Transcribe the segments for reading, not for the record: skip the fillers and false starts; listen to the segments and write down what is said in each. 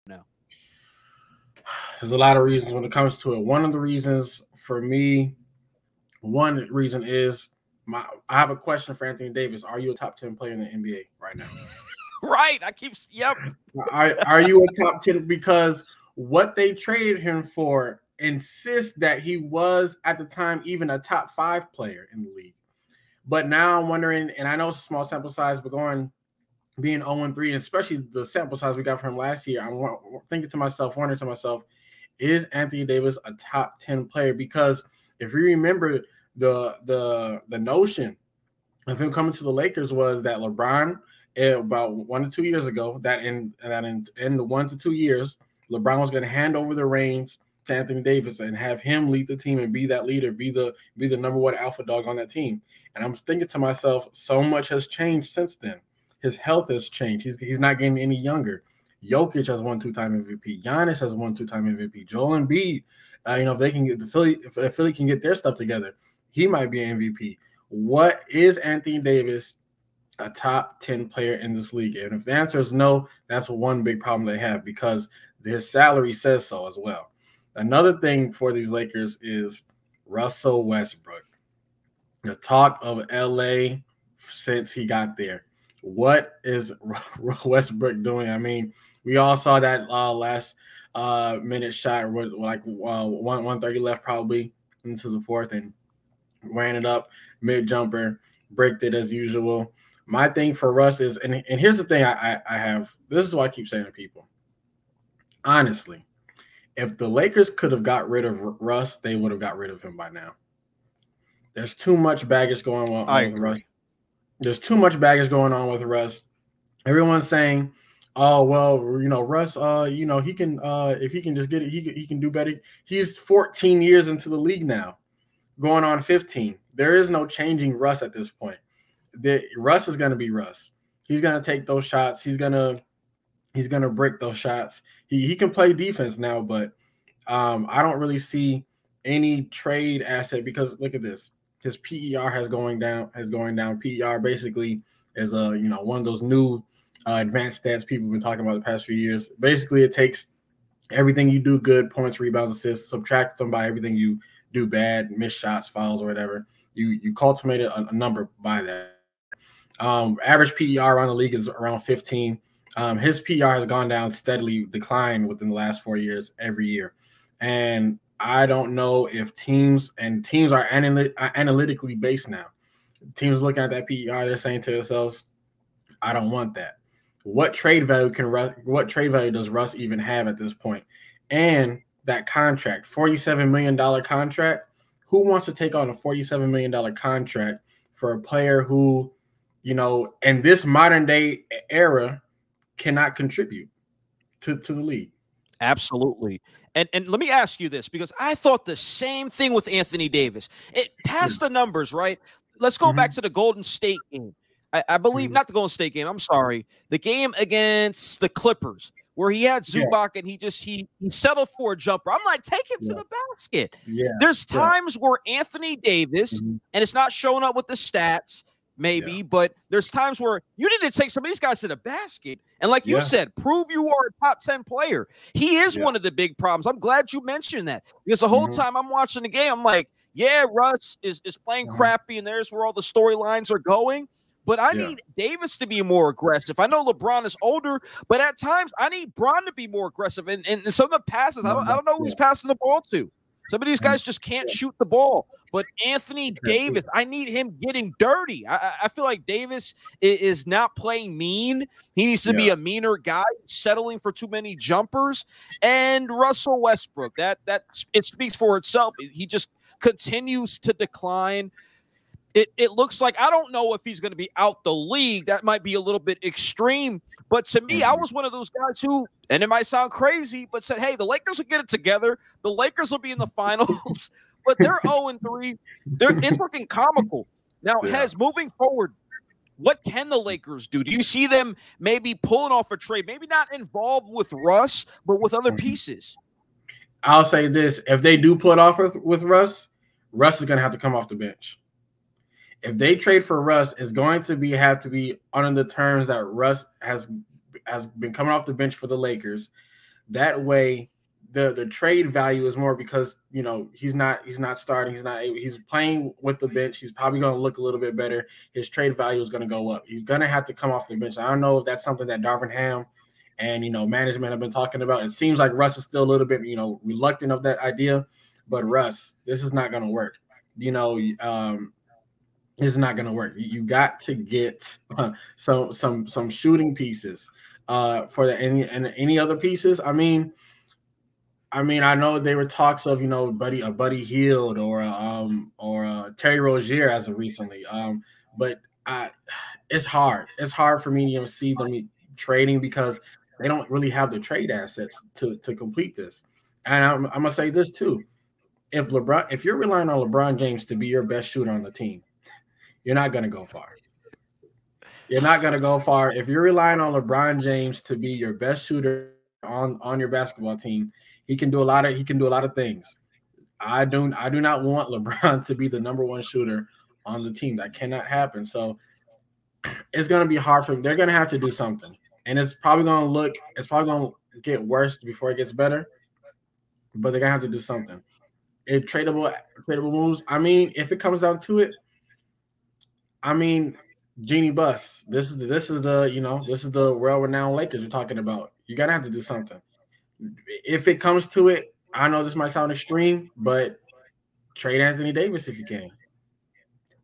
now? There's a lot of reasons when it comes to it. One of the reasons for me, one reason is I have a question for Anthony Davis. Are you a top 10 player in the NBA right now? Right. Yep. Are you a top 10? Because what they traded him for insists that he was at the time even a top 5 player in the league. But now I'm wondering, and I know it's a small sample size, but being 0-3, especially the sample size we got from him last year, I'm wondering to myself, is Anthony Davis a top 10 player? Because if you remember, the notion of him coming to the Lakers was that LeBron, about 1 to 2 years ago, that in the 1 to 2 years, LeBron was going to hand over the reins to Anthony Davis and have him lead the team and be that leader, be the number one alpha dog on that team. And I'm thinking to myself, so much has changed since then. His health has changed. He's not getting any younger. Jokic has won 2-time MVP. Giannis has won 2-time MVP. Joel Embiid, if they can get if Philly can get their stuff together, he might be an MVP. What is Anthony Davis a top 10 player in this league? And if the answer is no, that's one big problem they have because his salary says so as well. Another thing for these Lakers is Russell Westbrook. The talk of LA since he got there. What is Westbrook doing? I mean, we all saw that last minute shot with 1:30 left probably into the fourth and ran it up, mid jumper, bricked it as usual. My thing for Russ is, and here's the thing I have, this is what I keep saying to people. Honestly, if the Lakers could have got rid of Russ, they would have got rid of him by now. There's too much baggage going on with Russ. There's too much baggage going on with Russ. Everyone's saying, oh, well, Russ, he can, if he can just get it, he can do better. He's 14 years into the league now, going on 15. There is no changing Russ at this point. Russ is going to be Russ. He's going to take those shots. He's going to brick those shots. He can play defense now, but I don't really see any trade asset because look at this. His PER has going down. PER basically is one of those new advanced stats people have been talking about the past few years. Basically, it takes everything you do good, points, rebounds, assists, subtract them by everything you do bad, miss shots, fouls, or whatever. You cultivate a number by that. Average PER around the league is around 15. His PER has gone down steadily, declined within the last 4 years every year. And I don't know if teams are analytically based now. Teams looking at that PER, they're saying to themselves, I don't want that. What trade value does Russ even have at this point? And that contract, $47 million contract, who wants to take on a $47 million contract for a player who, in this modern day era cannot contribute to the league? Absolutely. And let me ask you this, because I thought the same thing with Anthony Davis. It passed the numbers, right? Let's go back to the Golden State game. I believe, not the Golden State game, I'm sorry. The game against the Clippers, where he had Zubac and he settled for a jumper. I'm like, take him to the basket. There's times where Anthony Davis, and it's not showing up with the stats, maybe, but there's times where you need to take some of these guys to the basket. And like you said, prove you are a top 10 player. He is one of the big problems. I'm glad you mentioned that, because the whole time I'm watching the game, I'm like, yeah, Russ is playing crappy, and there's where all the storylines are going. But I need Davis to be more aggressive. I know LeBron is older, but at times I need Bron to be more aggressive. And some of the passes, I don't know who he's passing the ball to. Some of these guys just can't shoot the ball. But Anthony Davis, I need him getting dirty. I feel like Davis is not playing mean. He needs to be a meaner guy, settling for too many jumpers. And Russell Westbrook, that it speaks for itself. He just continues to decline. It looks like, I don't know if he's going to be out the league. That might be a little bit extreme. But to me, I was one of those guys who, and it might sound crazy, but said, hey, the Lakers will get it together. The Lakers will be in the finals. But they're 0-3. It's looking comical. Now, Hez, moving forward, what can the Lakers do? Do you see them maybe pulling off a trade? Maybe not involved with Russ, but with other pieces? I'll say this. If they do pull it off with Russ, Russ is going to have to come off the bench. If they trade for Russ, it's going to have to be under the terms that Russ has been coming off the bench for the Lakers. That way, the trade value is more because he's not starting, he's playing with the bench. He's probably going to look a little bit better. His trade value is going to go up. He's going to have to come off the bench. I don't know if that's something that Darvin Ham and management have been talking about. It seems like Russ is still a little bit reluctant of that idea, but Russ, this is not going to work. It's not going to work. You got to get some shooting pieces for any other pieces. I mean, I know there were talks of Buddy Hield or Terry Rozier as of recently, but it's hard. It's hard for me to see them trading because they don't really have the trade assets to complete this. And I'm gonna say this too: if you're relying on LeBron James to be your best shooter on the team, you're not gonna go far. You're not gonna go far if you're relying on LeBron James to be your best shooter on your basketball team. He can do a lot of things. I do not want LeBron to be the number one shooter on the team. That cannot happen. So it's going to be hard for them. They're going to have to do something, and it's probably going to get worse before it gets better. But they're going to have to do something. Tradable moves. I mean, if it comes down to it, I mean, Jeannie Buss. This is the world-renowned Lakers you're talking about. You're going to have to do something. If it comes to it, I know this might sound extreme, but trade Anthony Davis if you can.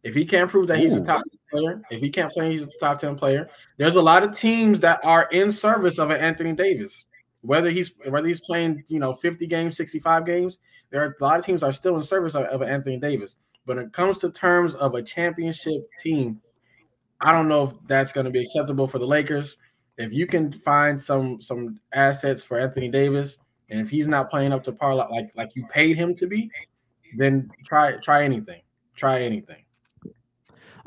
If he can't prove that he's a top 10 player, if he can't play, he's a top 10 player. There's a lot of teams that are in service of an Anthony Davis. Whether he's playing 50 games, 65 games, there are a lot of teams that are still in service of an Anthony Davis. But when it comes to terms of a championship team, I don't know if that's going to be acceptable for the Lakers. If you can find some assets for Anthony Davis, and if he's not playing up to par like you paid him to be, then try anything. Try anything.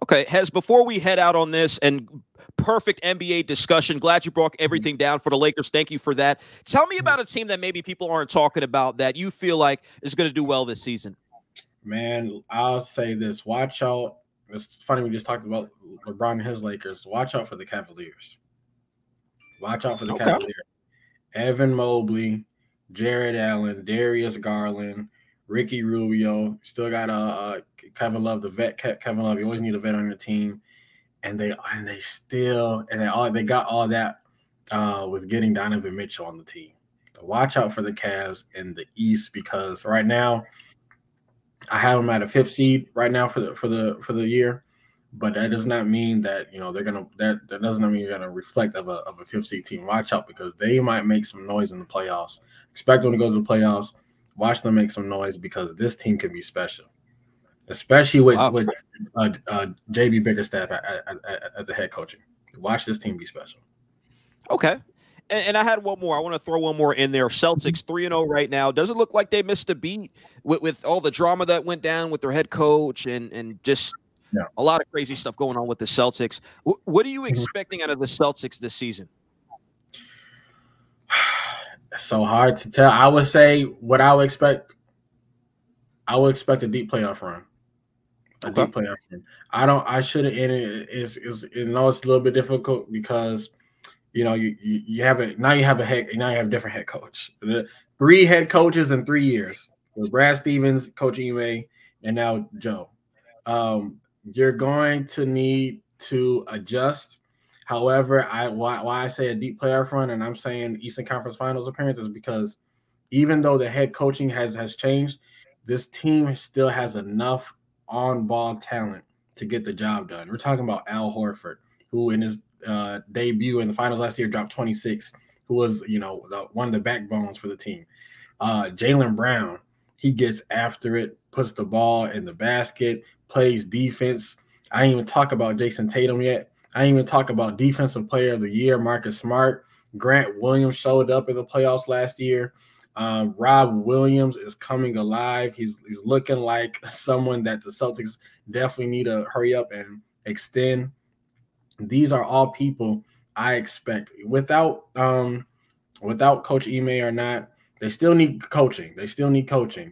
Okay, Hez, before we head out on this and perfect NBA discussion, glad you broke everything down for the Lakers. Thank you for that. Tell me about a team that maybe people aren't talking about that you feel like is going to do well this season. Man, I'll say this. Watch out. It's funny we just talked about LeBron and his Lakers. Watch out for the Cavaliers. Watch out for the Cavaliers. Evan Mobley, Jared Allen, Darius Garland, Ricky Rubio. Still got Kevin Love, the vet. Kevin Love. You always need a vet on your team, and they got all that with getting Donovan Mitchell on the team. So watch out for the Cavs in the East because right now I have them at a 5th seed right now for the year. But that does not mean that they're gonna. That does not mean you're gonna reflect of a 5th seed team. Watch out because they might make some noise in the playoffs. Expect them to go to the playoffs. Watch them make some noise because this team can be special, especially with JB Bickerstaff at the head coaching. Watch this team be special. Okay. And I had one more. I want to throw one more in there. Celtics 3-0 right now. Doesn't look like they missed a beat with all the drama that went down with their head coach and just a lot of crazy stuff going on with the Celtics. What are you expecting out of the Celtics this season? It's so hard to tell. I would say what I would expect. I would expect a deep playoff run. Deep playoff run. I shouldn't. And it's it's a little bit difficult because you have a different head coach. 3 head coaches in 3 years. With Brad Stevens, Coach Ime, and now Joe. You're going to need to adjust. However, why I say a deep playoff run and I'm saying Eastern Conference Finals appearance is because even though the head coaching has changed, this team still has enough on-ball talent to get the job done. We're talking about Al Horford, who in his debut in the finals last year dropped 26, who was one of the backbones for the team. Jaylen Brown, he gets after it, puts the ball in the basket, plays defense. I didn't even talk about Jason Tatum yet. I didn't even talk about Defensive Player of the Year, Marcus Smart. Grant Williams showed up in the playoffs last year. Rob Williams is coming alive. He's looking like someone that the Celtics definitely need to hurry up and extend. These are all people I expect. Without Coach Ime or not, they still need coaching.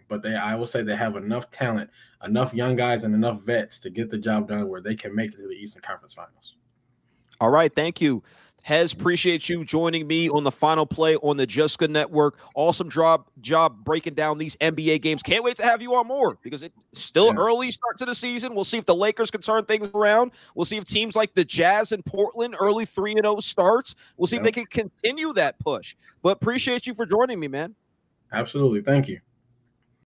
But I will say they have enough talent, enough young guys, and enough vets to get the job done where they can make it to the Eastern Conference Finals. All right, thank you. Hez, appreciate you joining me on the Final Play on the Just Good Network. Awesome job breaking down these NBA games. Can't wait to have you on more because it's still early start to the season. We'll see if the Lakers can turn things around. We'll see if teams like the Jazz and Portland early 3-0 starts. We'll see if they can continue that push. But appreciate you for joining me, man. Absolutely. Thank you.